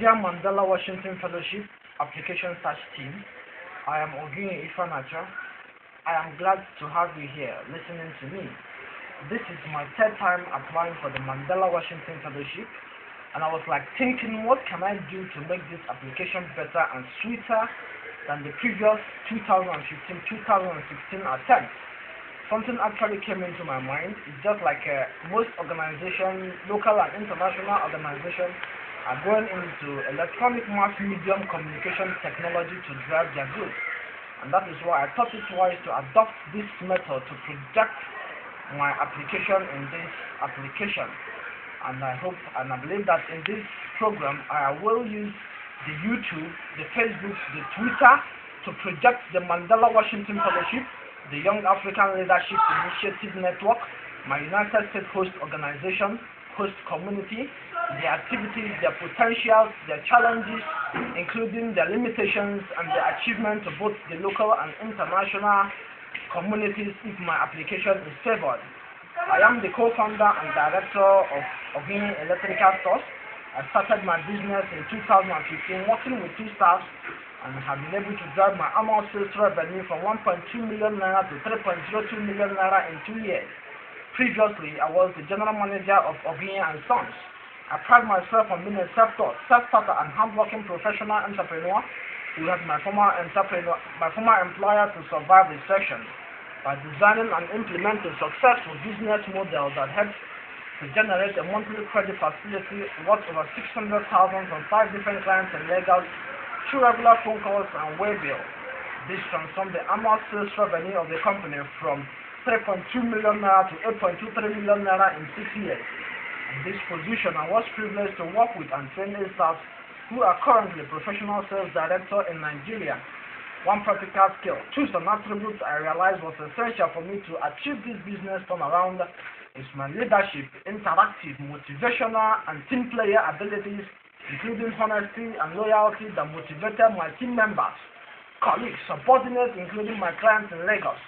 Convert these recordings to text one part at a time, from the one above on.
Dear Mandela Washington Fellowship Application Search Team, I am Oguine Ifeanacho. I am glad to have you here listening to me. This is my third time applying for the Mandela Washington Fellowship, and I was thinking, what can I do to make this application better and sweeter than the previous 2015-2016 attempts? Something actually came into my mind. It's just most organizations, local and international organizations, are going into electronic mass medium communication technology to drive their growth. And that is why I thought it wise to adopt this method to project my application in this application. And I hope and I believe that in this program I will use the YouTube, the Facebook, the Twitter to project the Mandela Washington Fellowship, the Young African Leadership Initiative Network, my United States host organization, host community, their activities, their potentials, their challenges, including their limitations and the achievements of both the local and international communities if my application is favored. I am the co-founder and director of Oguine Electrical Stores. I started my business in 2015 working with two staff and have been able to drive my annual sales revenue from 1.2 million naira to 3.02 million naira in 2 years. Previously, I was the general manager of Oguine & Sons. I pride myself on being a self-taught, self-starter and hard-working professional entrepreneur who helped my former employer to survive recession by designing and implementing successful business models that helps to generate a monthly credit facility worth over 600,000 from 5 different clients in Lagos through regular phone calls and waybill. This transformed the annual sales revenue of the company from 3.2 million naira to 8.23 million naira in 6 years. In this position, I was privileged to work with and train staff who are currently professional sales director in Nigeria. One practical skill, tools and attributes I realized was essential for me to achieve this business turnaround is my leadership, interactive, motivational, and team player abilities, including honesty and loyalty that motivated my team members, colleagues, subordinates, including my clients in Lagos,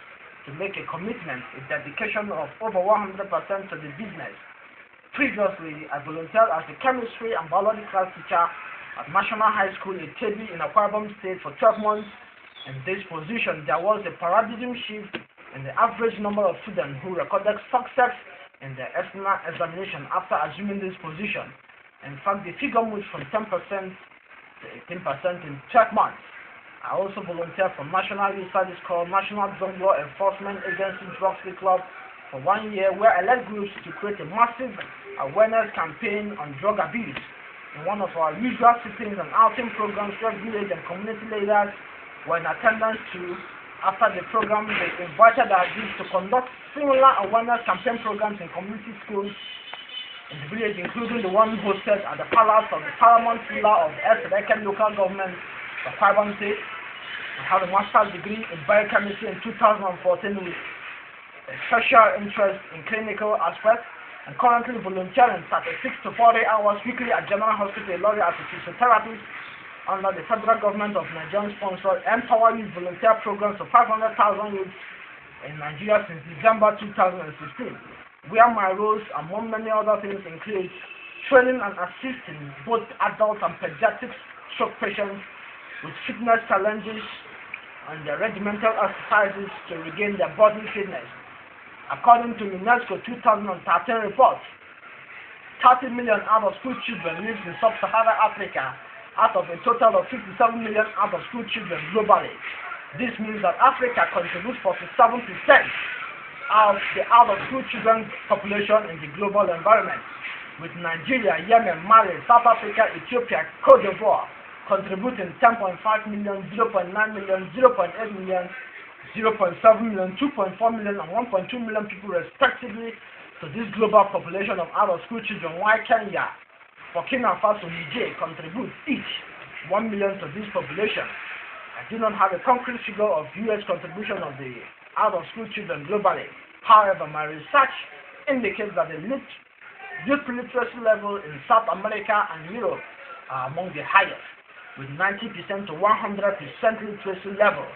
to make a commitment, a dedication of over 100% to the business. Previously, I volunteered as a chemistry and biology class teacher at National High School in Tebi in Akwa Ibom State for 12 months. In this position, there was a paradigm shift in the average number of students who recorded success in their external examination after assuming this position. In fact, the figure moved from 10% to 18% in 12 months. I also volunteered for National Youth Service Corps, National Drug Law Enforcement Agency Drug Free Club for 1 year, where I led groups to create a massive awareness campaign on drug abuse. In one of our usual sittings and outing programs where village and community leaders were in attendance to, after the program, they invited our groups to conduct similar awareness campaign programs in community schools in the village, including the one hosted at the palace of the paramount pillar of Ed local government of Akwa Ibom State. I have a master's degree in biochemistry in 2014 with a special interest in clinical aspects, and currently volunteering 36 to 40 hours weekly at General Hospital Lorry as a physiotherapist under the federal government of Nigerian sponsored Empower Youth Volunteer Programs for 500,000 youths in Nigeria since December 2016, where my roles, among many other things, include training and assisting both adult and pediatric stroke patients with fitness challenges and their regimental exercises to regain their body fitness. According to UNESCO 2013 report, 30 million out-of-school children live in sub-Saharan Africa out of a total of 57 million out-of-school children globally. This means that Africa contributes 47% of the out-of-school children population in the global environment, with Nigeria, Yemen, Mali, South Africa, Ethiopia, Cote d'Ivoire contributing 10.5 million, 0.9 million, 0.8 million, 0.7 million, 2.4 million, and 1.2 million people respectively to this global population of out-of-school children, while Kenya, Burkina Faso, Niger contribute each 1 million to this population. I do not have a concrete figure of U.S. contribution of the out-of-school children globally. However, my research indicates that the youth literacy level in South America and Europe are among the highest, with 90% to 100% literacy level.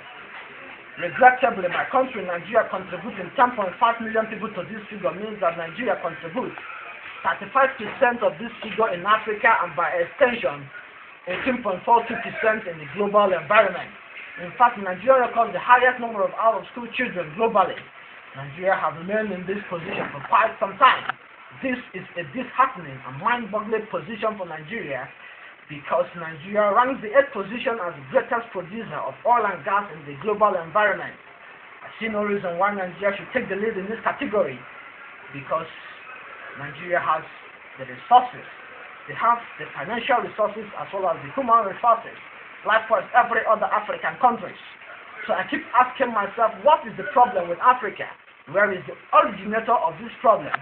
Regrettably, my country, Nigeria, contributing 10.5 million people to this figure means that Nigeria contributes 35% of this figure in Africa and by extension 18.42% in the global environment. In fact, Nigeria records the highest number of out-of-school children globally. Nigeria has remained in this position for quite some time. This is a disheartening and mind-boggling position for Nigeria because Nigeria ranks the 8th position as the greatest producer of oil and gas in the global environment. I see no reason why Nigeria should take the lead in this category because Nigeria has the resources. They have the financial resources as well as the human resources, likewise every other African countries. So I keep asking myself, what is the problem with Africa? Where is the originator of this problem?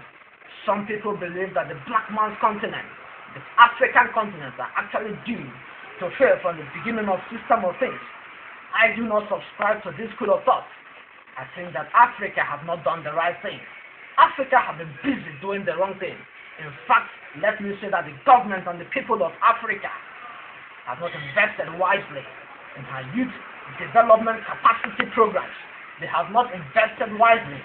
Some people believe that the black man's continent, the African continent, are actually doomed to fail from the beginning of system of things. I do not subscribe to this school of thought. I think that Africa has not done the right thing. Africa have been busy doing the wrong thing. In fact, let me say that the government and the people of Africa have not invested wisely in our youth development capacity programs. They have not invested wisely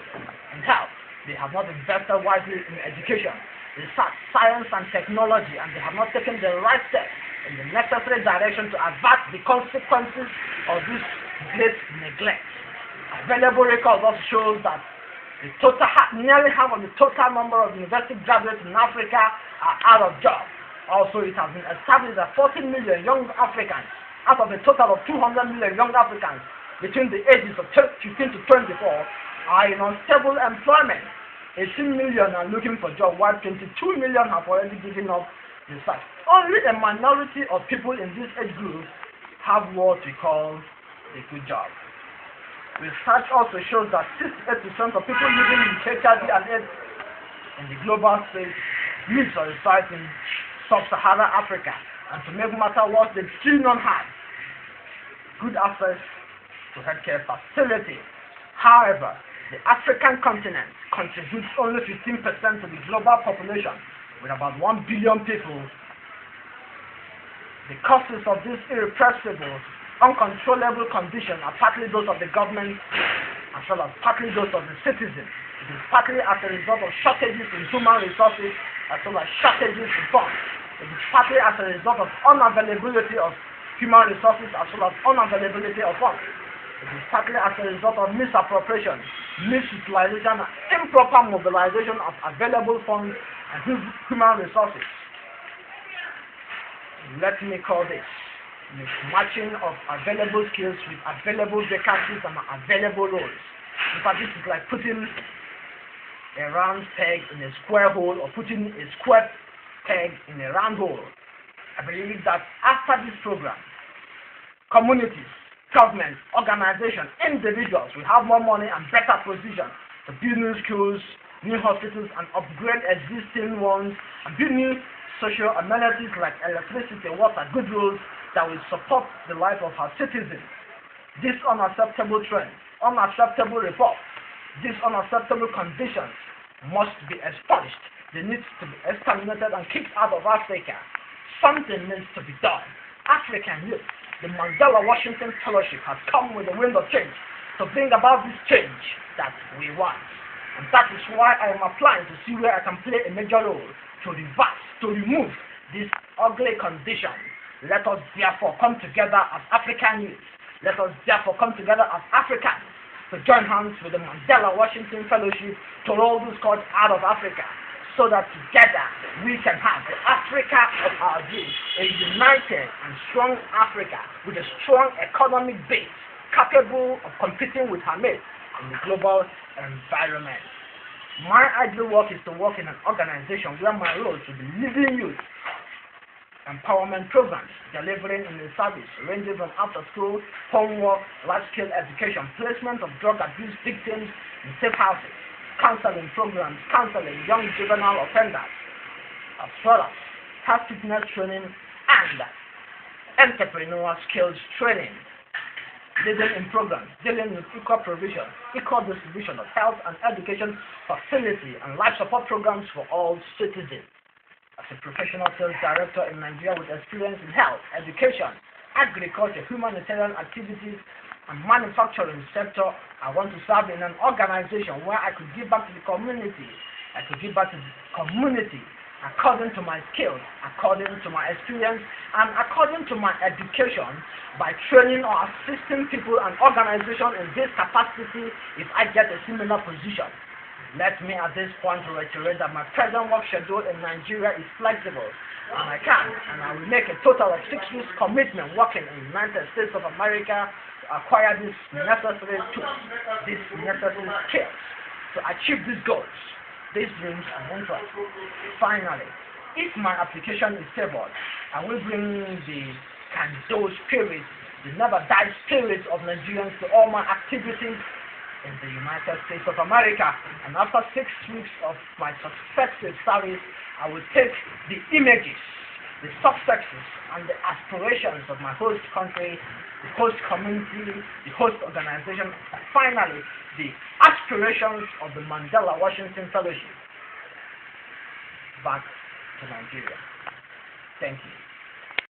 in health. They have not invested wisely in education, research, science and technology, and they have not taken the right steps in the necessary direction to avert the consequences of this great neglect. Available records also shows that nearly half of the total number of university graduates in Africa are out of job. Also, it has been established that 14 million young Africans, out of a total of 200 million young Africans between the ages of 15 to 24, are in unstable employment. 18 million are looking for jobs, while 22 million have already given up the search. Only a minority of people in this age group have what we call a good job. Research also shows that 68% of people living with HIV and AIDS in the global space live or reside in sub-Saharan Africa, and to make matter worse, they still don't have good access to healthcare facilities. However, the African continent contributes only 15% to the global population, with about 1 billion people. The causes of this irrepressible, uncontrollable condition are partly those of the government as well as partly those of the citizens. It is partly as a result of shortages in human resources as well as shortages in funds. It is partly as a result of unavailability of human resources as well as unavailability of funds. It is partly as a result of misappropriation, misutilization, and improper mobilization of available funds and human resources. Let me call this matching of available skills with available vacancies and available roles. In fact, this is like putting a round peg in a square hole or putting a square peg in a round hole. I believe that after this program, communities, governments, organizations, individuals will have more money and better position to build new schools, new hospitals, and upgrade existing ones, and build new social amenities like electricity, water, good roads that will support the life of our citizens. This unacceptable trend, unacceptable report, these unacceptable conditions must be expunged. They need to be exterminated and kicked out of Africa. Something needs to be done. African youth, the Mandela Washington Fellowship has come with the wind of change to bring about this change that we want. And that is why I am applying to see where I can play a major role to reverse, to remove this ugly condition. Let us therefore come together as African youth. Let us therefore come together as Africans to join hands with the Mandela Washington Fellowship to roll this scourge out of Africa, so that together we can have the Africa of our dreams, a united and strong Africa with a strong economic base, capable of competing with her mates in the global environment. My ideal work is to work in an organization where my role is to be leading youth empowerment programs, delivering in the service ranging from after-school, homework, large-scale education, placement of drug abuse victims in safe houses, counseling programs, counseling young juvenile offenders, as well as health fitness training and entrepreneurial skills training, leading in programs dealing with equal provision, equal distribution of health and education facility and life support programs for all citizens. As a professional sales director in Nigeria with experience in health, education, agriculture, humanitarian activities, and manufacturing sector, I want to serve in an organization where I could give back to the community. I could give back to the community according to my skills, according to my experience, and according to my education by training or assisting people and organizations in this capacity if I get a similar position. Let me at this point reiterate that my present work schedule in Nigeria is flexible, and I will make a total of 6 weeks commitment working in the United States of America to acquire these necessary tools, these necessary skills to achieve these goals, these dreams and interests. Finally, if my application is favored, I will bring the can-do spirit, the never-die spirit of Nigerians to all my activities in the United States of America. And after 6 weeks of my successful service, I will take the images, the successes, and the aspirations of my host country, the host community, the host organization, and finally, the aspirations of the Mandela Washington Fellowship back to Nigeria. Thank you.